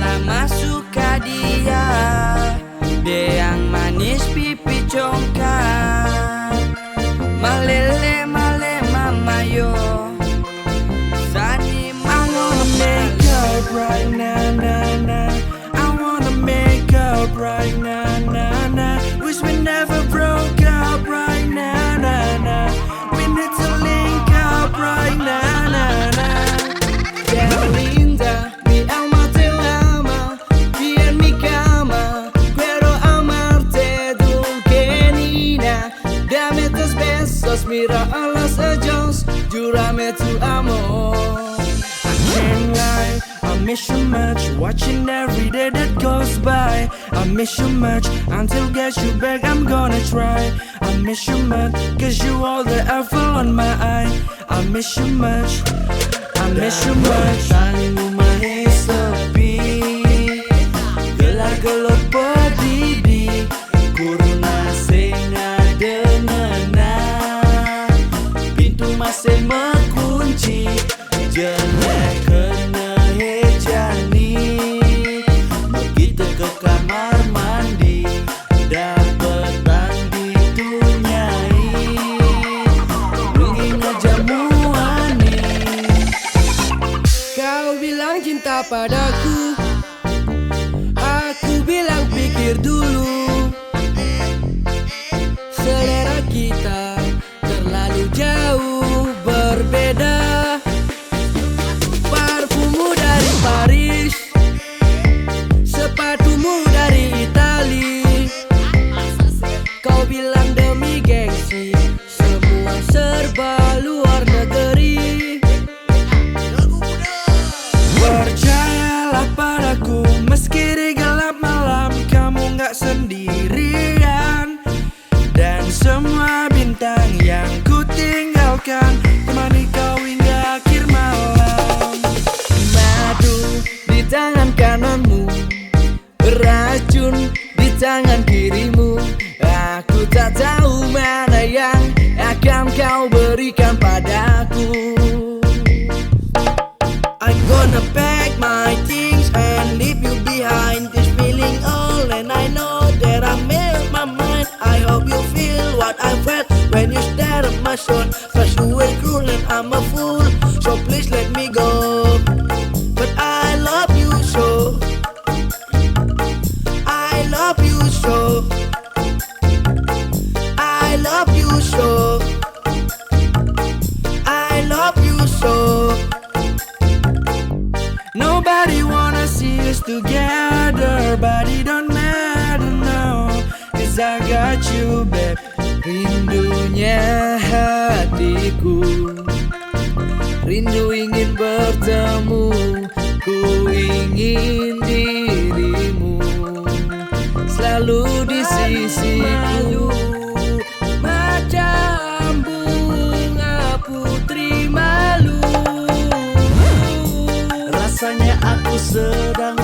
lama suka dia, dia yang manis pipi congkak, malele male mama yo. Sani I wanna make up right now, nah, nah. I wanna make up right now, nah, nah. Wish we never broke up right now, nah, nah. We need to link up right now, nah, nah. Yeah, linda, mi alma te ama, quien mi cama, quiero amarte dulce dame tus besos, mira a los ojos, júrame tu amor. I can't lie, I miss you much, watching every day that goes by. I miss you much, until get you back I'm gonna try. I miss you much, cause you all the apple on my eye. I miss you much, I miss you much. Tangmu mahe sepi, gelar-gelor pedidi, kuruna sing ngena, pintu masih mengunci, jelek kena hejani. Begitu ke kamar mandi, dapetan ditunyai, mungkin aja muani. Kau bilang cinta padaku, aku bilang pikir dulu. Selera kita terlalu jauh berbeda. Parfummu dari Paris, sepatumu dari Itali. Kau bilang demi gengsi, semua serba luar negeri. Percayalah padaku, meski di gelap malam kamu gak sendirian. Dan semua bintang yang ku tinggalkan temani kau hingga akhir malam. Madu di tangan kananmu, racun di tangan kirimu. Aku tak tahu mana yang akan kau berikan padaku. I'm gonna pack my things and leave you behind. This feeling all and I know that I made my mind. I hope you feel what I felt when you stare at my soul. First you were cruel and I'm a fool, so please let me go. But I love you so, I love you so, I love you so, I love you so. Nobody wanna see us together, but it don't matter now, cause I got you babe. Rindunya hatiku, rindu ingin bertemu, ku ingin dirimu selalu di sisiku. Macam bunga putri malu, rasanya aku sedang